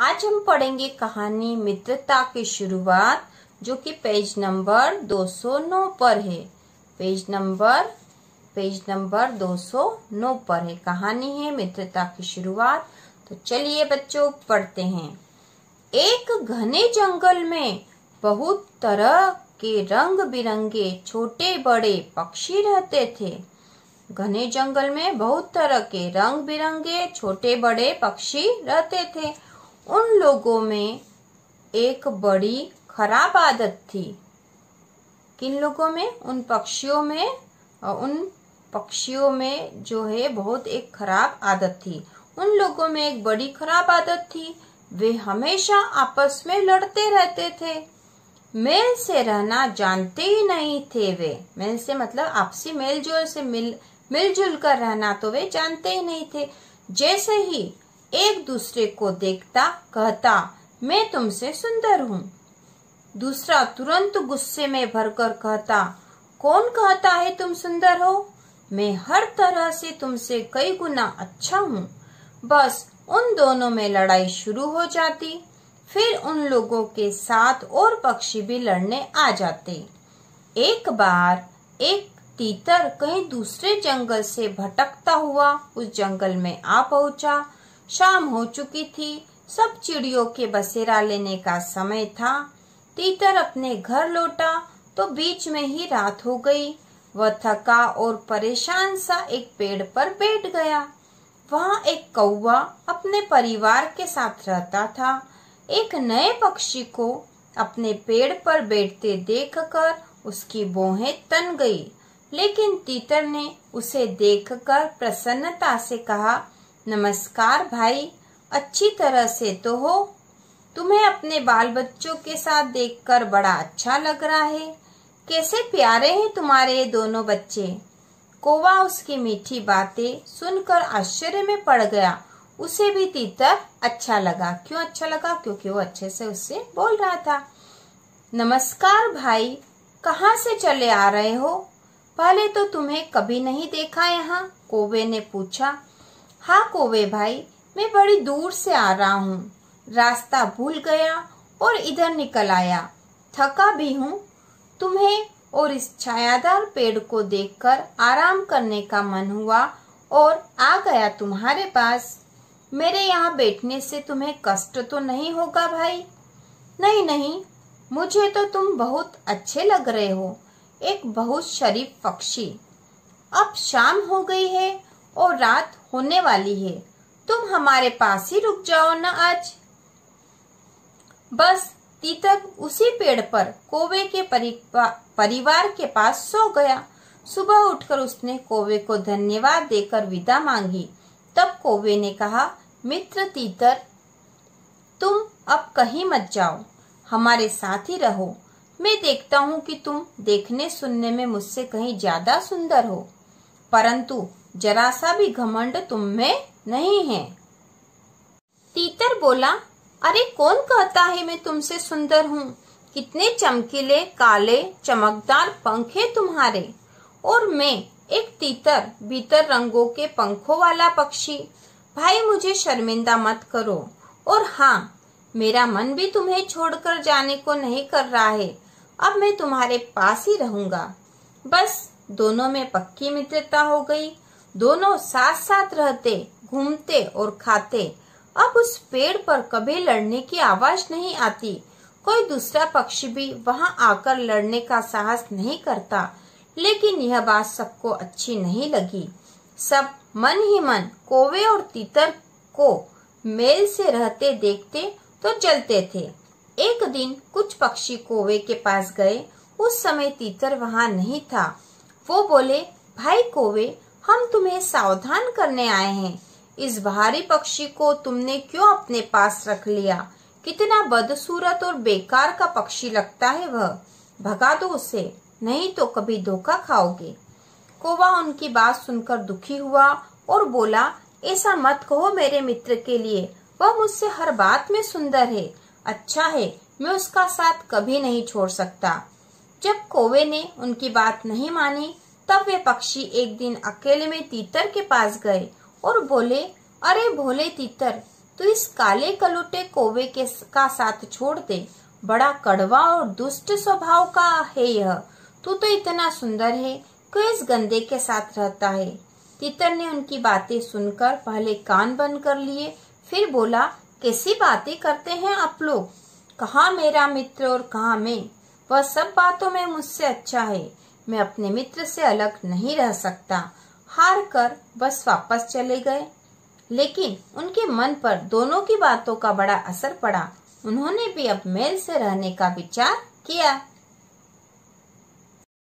आज हम पढ़ेंगे कहानी मित्रता की शुरुआत, जो कि पेज नंबर 209 पर है। पेज नंबर 209 पर है। कहानी है मित्रता की शुरुआत। तो चलिए बच्चों पढ़ते हैं। एक घने जंगल में बहुत तरह के रंग बिरंगे छोटे बड़े पक्षी रहते थे। घने जंगल में बहुत तरह के रंग बिरंगे छोटे बड़े पक्षी रहते थे। उन लोगों में एक बड़ी खराब आदत थी। किन लोगों में? उन पक्षियों में जो है बहुत एक खराब आदत थी। उन लोगों में एक बड़ी खराब आदत थी। वे हमेशा आपस में लड़ते रहते थे। मेल से रहना जानते ही नहीं थे वे। मेल से मतलब आपसी मेलजोल से मिलजुल कर रहना तो वे जानते ही नहीं थे। जैसे ही एक दूसरे को देखता कहता, मैं तुमसे सुंदर हूँ। दूसरा तुरंत गुस्से में भरकर कहता, कौन कहता है तुम सुंदर हो? मैं हर तरह से तुमसे कई गुना अच्छा हूँ। बस उन दोनों में लड़ाई शुरू हो जाती। फिर उन लोगों के साथ और पक्षी भी लड़ने आ जाते। एक बार एक तीतर कहीं दूसरे जंगल से भटकता हुआ उस जंगल में आ पहुंचा। शाम हो चुकी थी। सब चिड़ियों के बसेरा लेने का समय था। तीतर अपने घर लौटा तो बीच में ही रात हो गई। वह थका और परेशान सा एक पेड़ पर बैठ गया। वहाँ एक कौवा अपने परिवार के साथ रहता था। एक नए पक्षी को अपने पेड़ पर बैठते देखकर उसकी भौहें तन गई। लेकिन तीतर ने उसे देखकर प्रसन्नता से कहा, नमस्कार भाई, अच्छी तरह से तो हो? तुम्हें अपने बाल बच्चों के साथ देखकर बड़ा अच्छा लग रहा है। कैसे प्यारे हैं तुम्हारे ये दोनों बच्चे। कौवा उसकी मीठी बातें सुनकर आश्चर्य में पड़ गया। उसे भी तीतर अच्छा लगा। क्यों अच्छा लगा? क्योंकि वो अच्छे से उससे बोल रहा था। नमस्कार भाई, कहाँ से चले आ रहे हो? पहले तो तुम्हें कभी नहीं देखा यहाँ, कौवे ने पूछा। हाँ कौवे भाई, मैं बड़ी दूर से आ रहा हूँ। रास्ता भूल गया और इधर निकल आया। थका भी हूँ। तुम्हें और इस छायादार पेड़ को देखकर आराम करने का मन हुआ और आ गया तुम्हारे पास। मेरे यहाँ बैठने से तुम्हें कष्ट तो नहीं होगा भाई? नहीं नहीं, मुझे तो तुम बहुत अच्छे लग रहे हो, एक बहुत शरीफ पक्षी। अब शाम हो गई है और रात होने वाली है। तुम हमारे पास ही रुक जाओ ना आज। बस तीतर उसी पेड़ पर कौवे के परिवार के पास सो गया। सुबह उठकर उसने कौवे को धन्यवाद देकर विदा मांगी। तब कौवे ने कहा, मित्र तीतर, तुम अब कहीं मत जाओ, हमारे साथ ही रहो। मैं देखता हूँ कि तुम देखने सुनने में मुझसे कहीं ज्यादा सुंदर हो, परंतु जरा सा भी घमंड तुम में नहीं है। तीतर बोला, अरे कौन कहता है मैं तुमसे सुंदर हूँ? कितने चमकीले काले चमकदार पंख है तुम्हारे, और मैं एक तीतर भीतर रंगों के पंखों वाला पक्षी। भाई मुझे शर्मिंदा मत करो। और हाँ, मेरा मन भी तुम्हें छोड़कर जाने को नहीं कर रहा है। अब मैं तुम्हारे पास ही रहूंगा। बस दोनों में पक्की मित्रता हो गई। दोनों साथ साथ रहते, घूमते और खाते। अब उस पेड़ पर कभी लड़ने की आवाज नहीं आती। कोई दूसरा पक्षी भी वहां आकर लड़ने का साहस नहीं करता। लेकिन यह बात सबको अच्छी नहीं लगी। सब मन ही मन कौवे और तीतर को मेल से रहते देखते तो जलते थे। एक दिन कुछ पक्षी कौवे के पास गए। उस समय तीतर वहां नहीं था। वो बोले, भाई कौवे, हम तुम्हें सावधान करने आए हैं। इस भारी पक्षी को तुमने क्यों अपने पास रख लिया? कितना बदसूरत और बेकार का पक्षी लगता है वह। भगा दो उसे, नहीं तो कभी धोखा खाओगे। कौवा उनकी बात सुनकर दुखी हुआ और बोला, ऐसा मत कहो मेरे मित्र के लिए। वह मुझसे हर बात में सुंदर है, अच्छा है, मैं उसका साथ कभी नहीं छोड़ सकता। जब कौवे ने उनकी बात नहीं मानी, तब वे पक्षी एक दिन अकेले में तीतर के पास गए और बोले, अरे भोले तीतर, तू इस काले कलुटे कौवे का साथ छोड़ दे। बड़ा कड़वा और दुष्ट स्वभाव का है यह। तू तो इतना सुंदर है, क्यों इस गंदे के साथ रहता है। तितर ने उनकी बातें सुनकर पहले कान बंद कर लिए, फिर बोला, कैसी बातें करते हैं आप लोग। कहाँ मेरा मित्र और कहाँ मैं। वह सब बातों में मुझसे अच्छा है। मैं अपने मित्र से अलग नहीं रह सकता। हार कर बस वापस चले गए। लेकिन उनके मन पर दोनों की बातों का बड़ा असर पड़ा। उन्होंने भी अब मेल से रहने का विचार किया।